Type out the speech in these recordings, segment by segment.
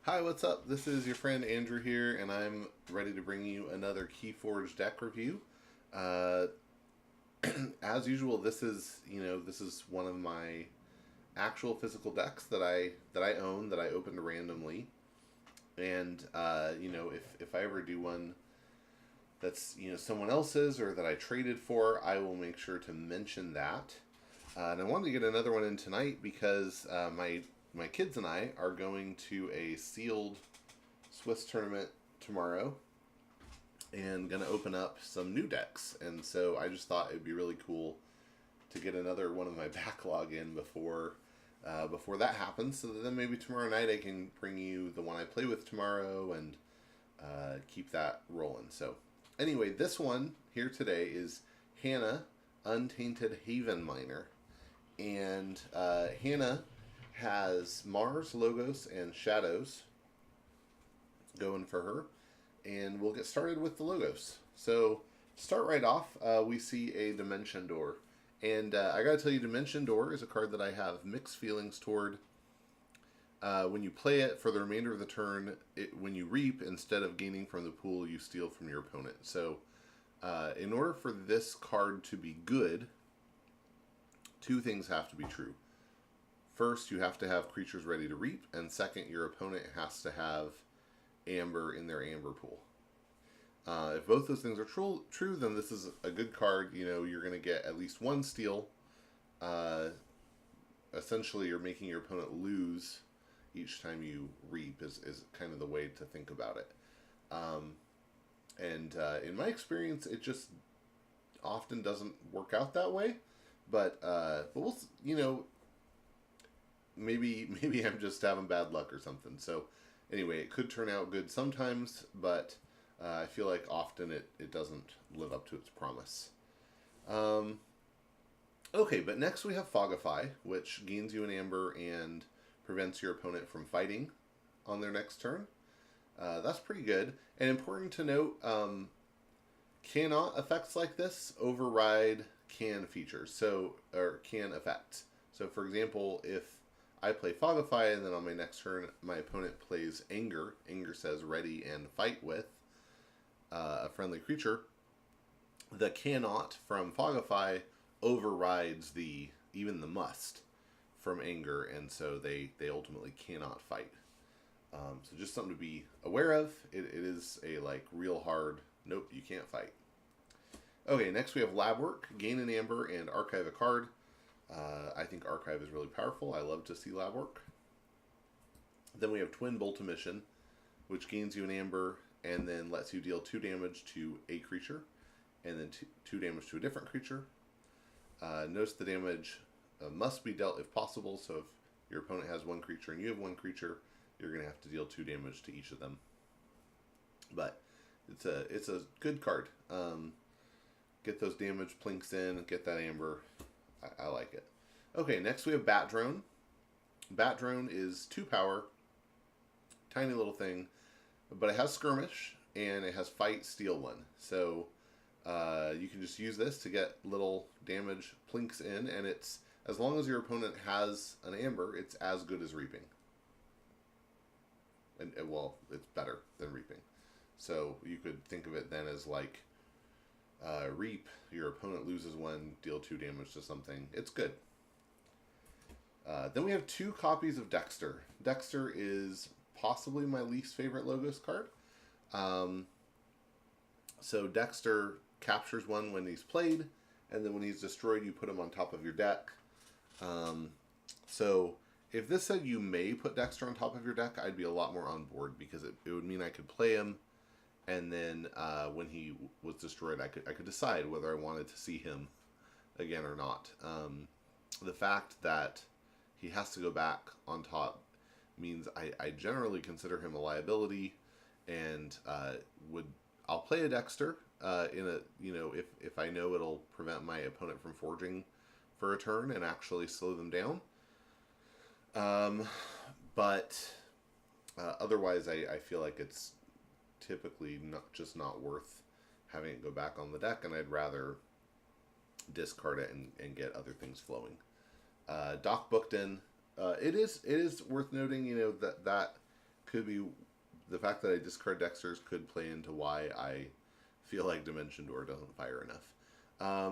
Hi, what's up? This is your friend Andrew here, and I'm ready to bring you another KeyForge deck review. Uh, as usual, this is one of my actual physical decks that I own that I opened randomly, and if I ever do one that's someone else's or that I traded for, I will make sure to mention that. And I wanted to get another one in tonight because my kids and I are going to a sealed Swiss tournament tomorrow and going to open up some new decks. And so I just thought it'd be really cool to get another one of my backlog in before that happens. So that then maybe tomorrow night I can bring you the one I play with tomorrow and keep that rolling. So anyway, this one here today is Hannaah Untainted Haven Miner. And Hannaah has Mars, Logos, and Shadows going for her. And we'll get started with the Logos. So, to start right off, we see a Dimension Door. And I gotta tell you, Dimension Door is a card that I have mixed feelings toward. When you play it for the remainder of the turn, when you reap, instead of gaining from the pool, you steal from your opponent. So, in order for this card to be good, two things have to be true. First, you have to have creatures ready to reap, and second, your opponent has to have amber in their amber pool. If both those things are true, then this is a good card. You know, you're going to get at least one steal. Essentially, you're making your opponent lose each time you reap is kind of the way to think about it. In my experience, it just often doesn't work out that way. But we'll, maybe I'm just having bad luck or something. So anyway, it could turn out good sometimes, but I feel like often it doesn't live up to its promise. Okay, but next we have Fogify, which gains you an amber and prevents your opponent from fighting on their next turn. That's pretty good. And important to note, cannot effects like this override can features, or can effects. So for example, if I play Fogify and then on my next turn my opponent plays Anger says ready and fight with a friendly creature, the cannot from Fogify overrides even the must from Anger, and so they ultimately cannot fight. So just something to be aware of. It is a real hard, nope, you can't fight. Okay, next we have Lab Work, gain an amber and archive a card. I think archive is really powerful. I love to see Lab Work. Then we have Twin Bolt Emission, which gains you an amber and then lets you deal 2 damage to a creature, and then 2 damage to a different creature. Notice the damage must be dealt if possible, so if your opponent has 1 creature and you have 1 creature, you're going to have to deal 2 damage to each of them. But it's a good card. Get those damage plinks in, get that amber. I like it. Okay, next we have Bat Drone. Bat Drone is 2 power, tiny little thing, but it has Skirmish and it has Fight, Steal 1. So you can just use this to get little damage plinks in, and it's, as long as your opponent has an amber, it's as good as reaping. And well, it's better than reaping. So you could think of it then as reap, your opponent loses 1, deal 2 damage to something. It's good. Then we have 2 copies of Dexter. Dexter is possibly my least favorite Logos card. So Dexter captures 1 when he's played, and then when he's destroyed, you put him on top of your deck. So if this said you may put Dexter on top of your deck, I'd be a lot more on board, because it would mean I could play him, and then when he was destroyed, I could decide whether I wanted to see him again or not. The fact that he has to go back on top means I generally consider him a liability, and I'll play a Dexter if I know it'll prevent my opponent from forging for a turn and actually slow them down. But otherwise, I feel like it's typically not worth having it go back on the deck, and I'd rather discard it and get other things flowing. Doc Bookton, it is worth noting, that could be the fact that I discard Dexters could play into why I feel like Dimension Door doesn't fire enough.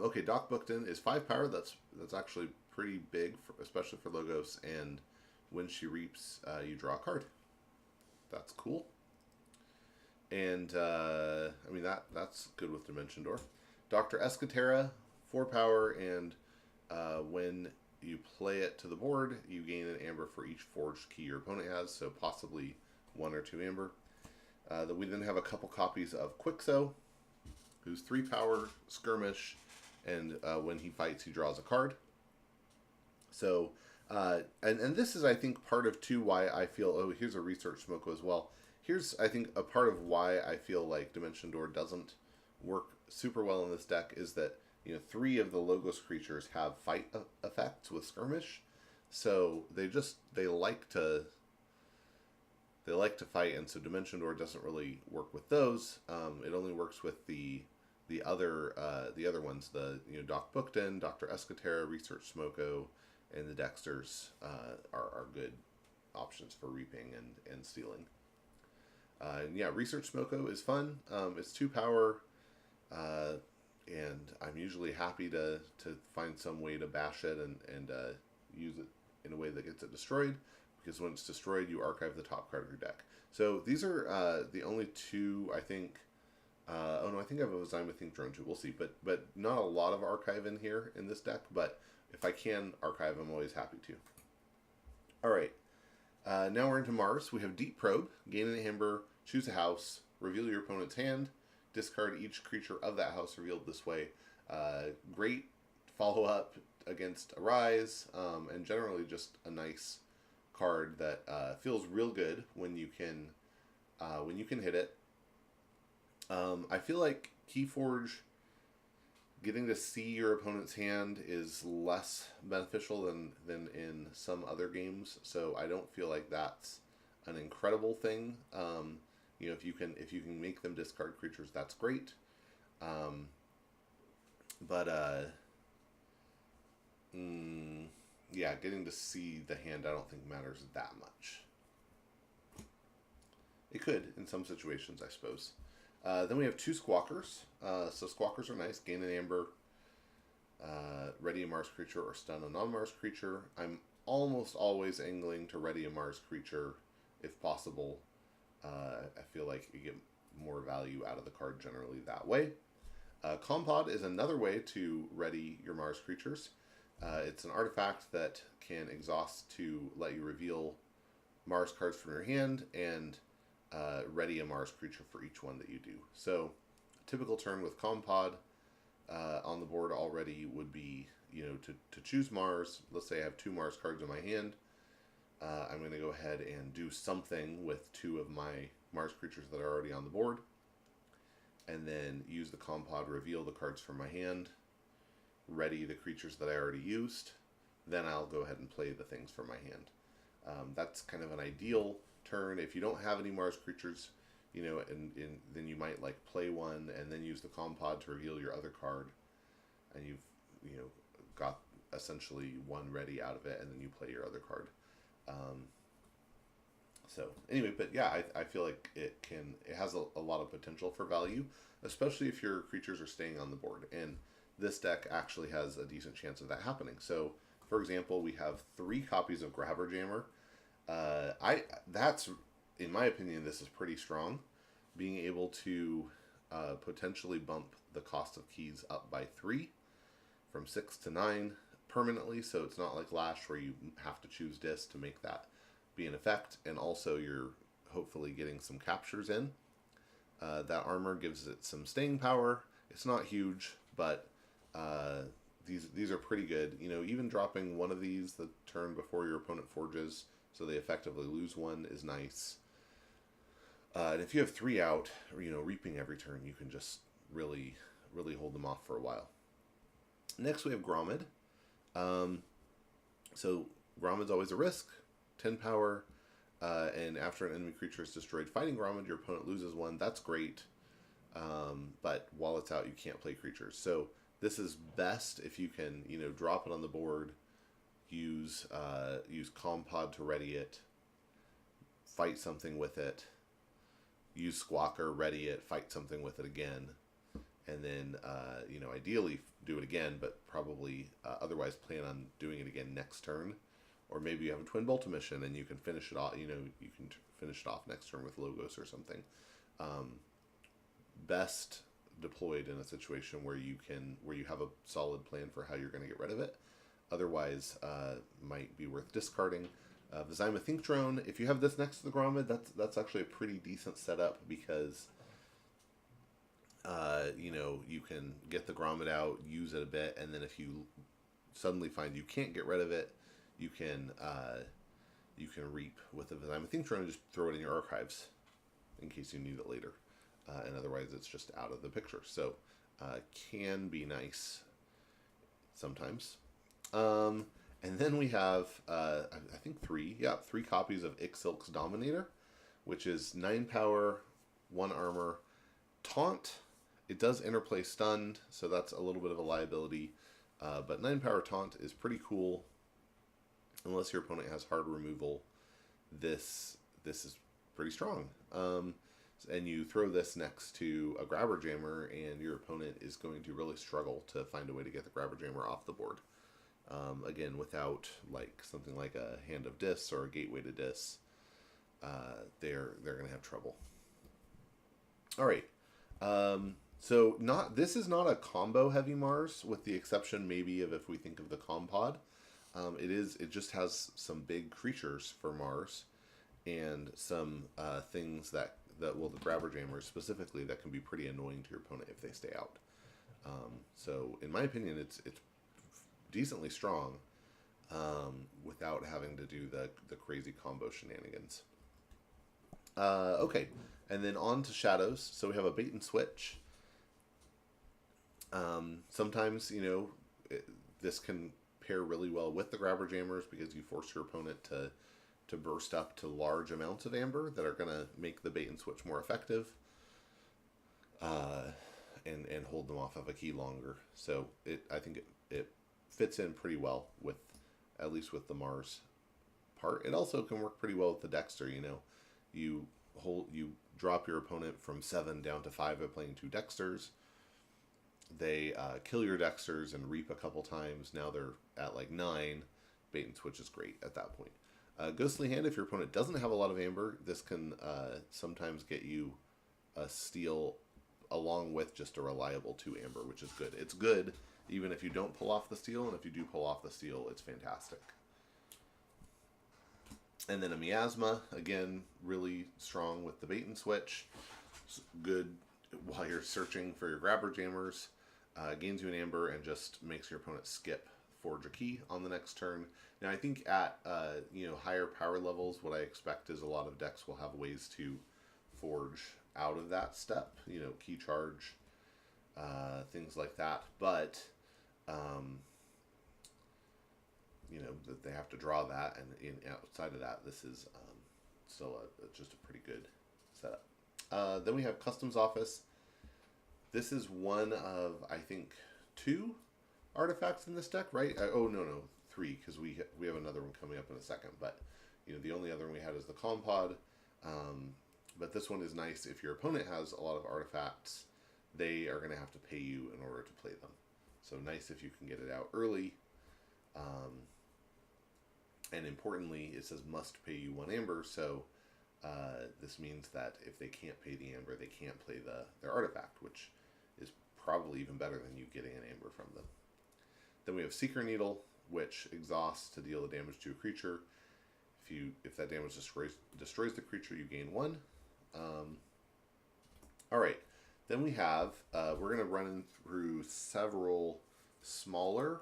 Okay, Doc Bookton is 5 power. That's actually pretty big, especially for Logos. And when she reaps, you draw a card. That's cool. And I mean that's good with Dimension Door. Dr. Escatera, 4 power, and when you play it to the board, you gain an amber for each forged key your opponent has. So possibly 1 or 2 amber. We then have a couple copies of Quixo, who's 3 power, skirmish, and when he fights, he draws a card. So, and this is, I think, part of, too, why I feel, oh, here's a Research Smoko as well. Here's, I think, a part of why I feel like Dimension Door doesn't work super well in this deck is that, 3 of the Logos creatures have fight effects with skirmish. So they like to fight, and so Dimension Door doesn't really work with those. It only works with the other ones. Doc Bookton, Dr. Escatera, Research Smoko, and the Dexters are good options for reaping and stealing. Yeah, Research Smoko is fun. It's 2 power, and I'm usually happy to find some way to bash it and use it in a way that gets it destroyed. Because when it's destroyed, you archive the top card of your deck. So these are the only 2, I think. Oh no, I think I have a Zymothink Drone too. We'll see, but not a lot of archive in here in this deck. But if I can archive, I'm always happy to. All right, now we're into Mars. We have Deep Probe. Gain an amber, choose a house, reveal your opponent's hand, discard each creature of that house revealed this way. Great follow up against Arise, and generally just a nice card that feels real good when you can hit it. I feel like KeyForge, getting to see your opponent's hand is less beneficial than in some other games, so I don't feel like that's an incredible thing. If you can make them discard creatures, that's great. Yeah, getting to see the hand I don't think matters that much. It could in some situations, I suppose. Then we have 2 Squawkers. So Squawkers are nice. Gain an amber, ready a Mars creature, or stun a non-Mars creature. I'm almost always angling to ready a Mars creature if possible. I feel like you get more value out of the card generally that way. Compod is another way to ready your Mars creatures. It's an artifact that can exhaust to let you reveal Mars cards from your hand and ready a Mars creature for each one that you do. So, typical turn with Compod on the board already would be, to choose Mars. Let's say I have 2 Mars cards in my hand. I'm going to go ahead and do something with 2 of my Mars creatures that are already on the board. And then use the Compod, reveal the cards from my hand, ready the creatures that I already used. Then I'll go ahead and play the things from my hand. That's kind of an ideal turn. If you don't have any Mars creatures, then you might play one and then use the Compod to reveal your other card. And you've, got essentially one ready out of it, and then you play your other card. So anyway, but yeah, I feel like it has a lot of potential for value, especially if your creatures are staying on the board. And this deck actually has a decent chance of that happening. So, for example, we have 3 copies of Grabber Jammer. That's, in my opinion, this is pretty strong. Being able to potentially bump the cost of keys up by 3, from 6 to 9 permanently. So it's not like Lash where you have to choose Disc to make that be an effect, and also you're hopefully getting some captures in. That armor gives it some staying power. It's not huge, but these are pretty good. Even dropping one of these the turn before your opponent forges, so they effectively lose 1, is nice. And if you have 3 out, reaping every turn, you can just really hold them off for a while. Next we have Gromid. So Gromid's always a risk. 10 power, and after an enemy creature is destroyed fighting Gromid, your opponent loses 1. That's great, but while it's out, you can't play creatures. So this is best if you can, drop it on the board, use Compod to ready it, fight something with it, use Squawker, ready it, fight something with it again, and then, ideally do it again, but probably otherwise plan on doing it again next turn. Or maybe you have a Twin Bolt mission and you can finish it off, you can finish it off next turn with Logos or something. Best deployed in a situation where you have a solid plan for how you're going to get rid of it. Otherwise, might be worth discarding. The Zyma Think Drone, if you have this next to the Grommet, that's actually a pretty decent setup because, you can get the Grommet out, use it a bit, and then if you suddenly find you can't get rid of it, you can reap with the Zyma Think Drone and just throw it in your archives in case you need it later. And otherwise, it's just out of the picture. So, can be nice sometimes. And then we have, I think three copies of Ixilk's Dominator, which is 9 power, 1 armor, taunt. It does interplay stunned, so that's a little bit of a liability. But 9 power taunt is pretty cool. Unless your opponent has hard removal, this is pretty strong. And you throw this next to a Grabber Jammer, and your opponent is going to really struggle to find a way to get the Grabber Jammer off the board. Again, without something like a Hand of Dis or a Gateway to Dis, they're going to have trouble. All right. So this is not a combo heavy Mars, with the exception maybe of if we think of the Compod. It just has some big creatures for Mars, and some things that the Grabber Jammers specifically that can be pretty annoying to your opponent if they stay out. So in my opinion, it's decently strong without having to do the crazy combo shenanigans. Okay, and then on to Shadows. So we have a bait and switch. Sometimes, this can pair really well with the Grabber Jammers because you force your opponent to burst up to large amounts of amber that are going to make the bait and switch more effective, and hold them off of a key longer. So I think it fits in pretty well with, at least with the Mars part. It also can work pretty well with the Dexter. You drop your opponent from 7 down to 5 by playing 2 Dexters. They kill your Dexters and reap a couple times. Now they're at 9. Bait and switch is great at that point. Ghostly Hand, if your opponent doesn't have a lot of amber, this can sometimes get you a steal along with just a reliable 2 amber, which is good. It's good even if you don't pull off the steal, and if you do pull off the steal, it's fantastic. And then a Miasma, again, really strong with the bait and switch. It's good while you're searching for your Grabber Jammers. Gains you an amber and just makes your opponent skip Forge a Key on the next turn. Now I think at higher power levels, what I expect is a lot of decks will have ways to forge out of that step. Key charge, things like that. But that they have to draw that, and outside of that, this is still just a pretty good setup. Then we have Customs Office. This is one of, I think, 2 artifacts in this deck, right? No, 3, because we have another one coming up in a second. But the only other one we had is the Compod. But this one is nice if your opponent has a lot of artifacts. They are going to have to pay you in order to play them. So nice if you can get it out early. And importantly, it says must pay you 1 amber. So this means that if they can't pay the amber, they can't play their artifact, which is probably even better than you getting an amber from them. Then we have Seeker Needle, which exhausts to deal the damage to a creature. If that damage destroys the creature, you gain 1. All right. Then we have, we're going to run through several smaller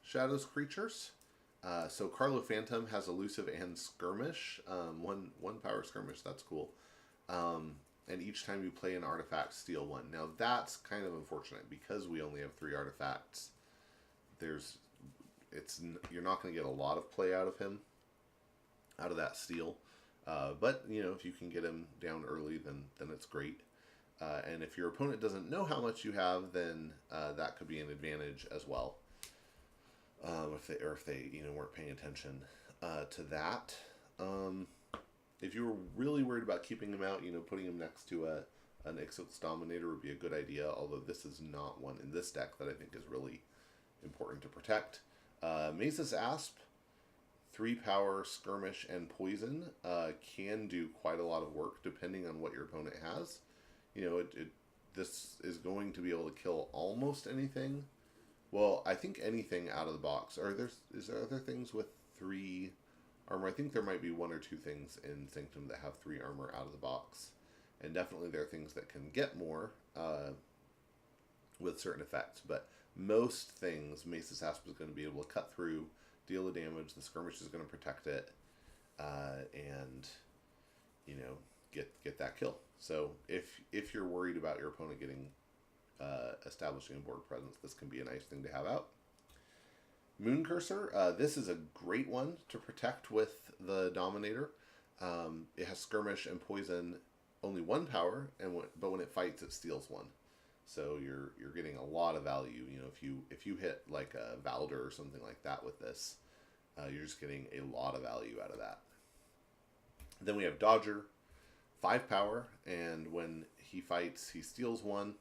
Shadows creatures. So Carlo Phantom has Elusive and Skirmish. 1 power Skirmish, that's cool. And each time you play an artifact, steal 1. Now that's kind of unfortunate because we only have 3 artifacts. You're not going to get a lot of play out of him, out of that steal. But if you can get him down early, then it's great. And if your opponent doesn't know how much you have, then that could be an advantage as well. If they weren't paying attention to that. if you were really worried about keeping him out, putting him next to an Ixox Dominator would be a good idea, although this is not one in this deck that I think is really important to protect. Mesa's Asp, 3 power, skirmish, and poison can do quite a lot of work depending on what your opponent has. This is going to be able to kill almost anything. Well, I think anything out of the box. Is there other things with 3 armor? I think there might be 1 or 2 things in Sanctum that have 3 armor out of the box. And definitely there are things that can get more with certain effects. But most things, Mesa's Asp is going to be able to cut through, deal the damage, the skirmish is going to protect it, and, get that kill. So if you're worried about your opponent getting establishing a board presence, this can be a nice thing to have out. Moon Cursor, this is a great one to protect with the Dominator. It has skirmish and poison, only 1 power, but when it fights, it steals 1. So you're getting a lot of value. If you hit like a Valder or something like that with this, you're just getting a lot of value out of that. Then we have Dodger, 5 power, and when he fights, he steals 1.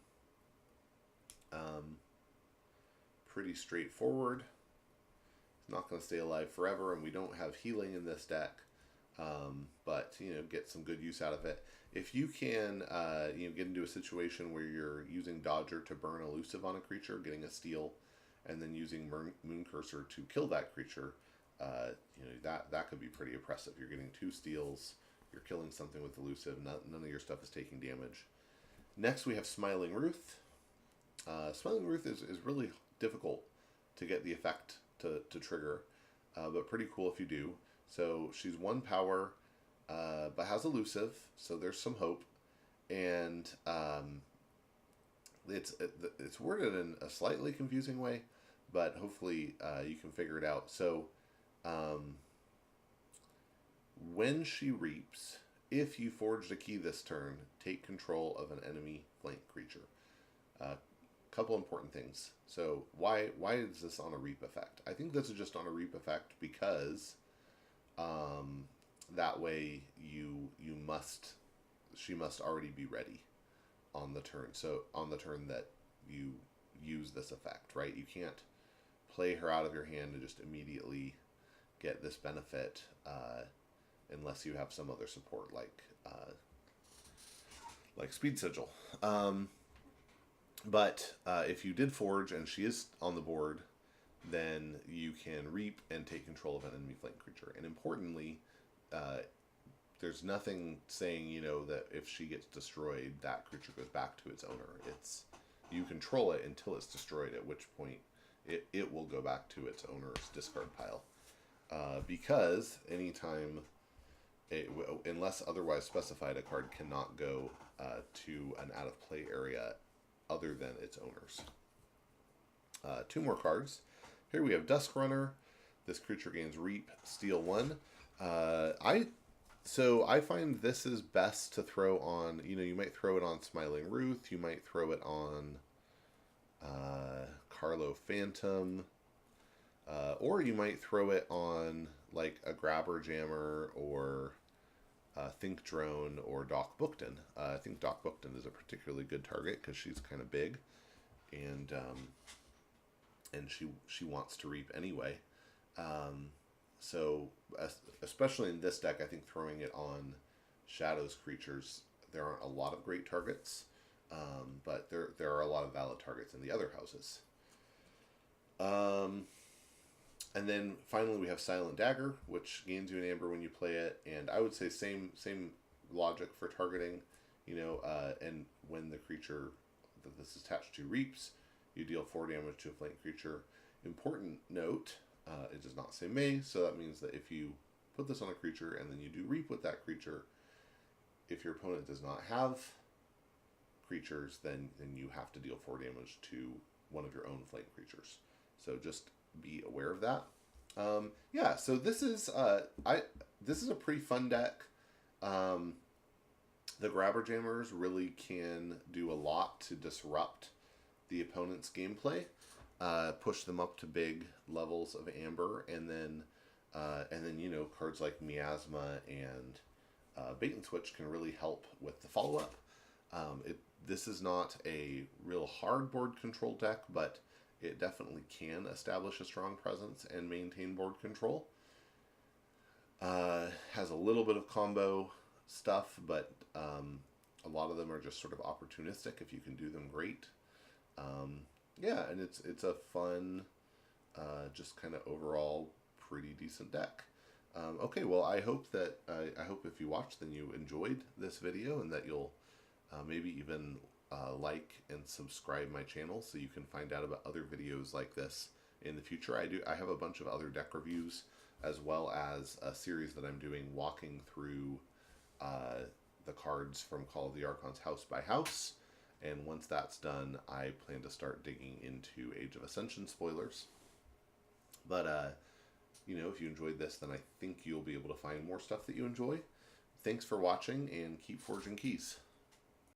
Pretty straightforward. He's not going to stay alive forever, and we don't have healing in this deck, but get some good use out of it. If you can get into a situation where you're using Dodger to burn elusive on a creature, getting a steal, and then using Moon Cursor to kill that creature, that could be pretty oppressive. You're getting 2 steals, you're killing something with elusive, none of your stuff is taking damage. Next we have Smiling Ruth. Smiling Ruth is really difficult to get the effect to trigger, but pretty cool if you do. So she's 1 power, but has elusive, so there's some hope. And it's worded in a slightly confusing way, but hopefully you can figure it out. So when she reaps, if you forged a key this turn, take control of an enemy flank creature. Couple important things. So why is this on a reap effect? I think this is just on a reap effect because that way she must already be ready on the turn. So on the turn that you use this effect, right? You can't play her out of your hand and just immediately get this benefit unless you have some other support like Speed Sigil. But if you did forge and she is on the board, then you can reap and take control of an enemy flank creature. And importantly, there's nothing saying, that if she gets destroyed, that creature goes back to its owner. You control it until it's destroyed, at which point it will go back to its owner's discard pile. Because anytime, unless otherwise specified, a card cannot go to an out-of-play area other than its owners. 2 more cards. Here we have Dusk Runner. This creature gains Reap, Steal 1. So I find this is best to throw on, you might throw it on Smiling Ruth, you might throw it on Carlo Phantom, or you might throw it on like a Grabber Jammer or Think Drone or Doc Bookton. I think Doc Bookton is a particularly good target because she's kind of big, and she wants to reap anyway. So especially in this deck, I think throwing it on Shadows creatures, there aren't a lot of great targets, but there are a lot of valid targets in the other houses. And then finally we have Silent Dagger, which gains you an amber when you play it, and I would say same logic for targeting, and when the creature that this is attached to reaps, you deal 4 damage to a flank creature. Important note, it does not say may, so that means that if you put this on a creature and then you do reap with that creature, if your opponent does not have creatures, then you have to deal 4 damage to one of your own flank creatures. So just be aware of that. Yeah, so this is a pretty fun deck. The Grabber Jammers really can do a lot to disrupt the opponent's gameplay, push them up to big levels of amber, and then cards like Miasma and bait and switch can really help with the follow-up. This is not a real hard board control deck, but it definitely can establish a strong presence and maintain board control. Has a little bit of combo stuff, but a lot of them are just sort of opportunistic. If you can do them, great. Yeah, and it's a fun, just kind of overall pretty decent deck. Okay, well, I hope if you watched, then you enjoyed this video, and that you'll maybe even like and subscribe my channel so you can find out about other videos like this in the future. I have a bunch of other deck reviews, as well as a series that I'm doing walking through the cards from Call of the Archons house by house. And once that's done, I plan to start digging into Age of Ascension spoilers. But, you know, if you enjoyed this, then I think you'll be able to find more stuff that you enjoy. Thanks for watching, and keep forging keys.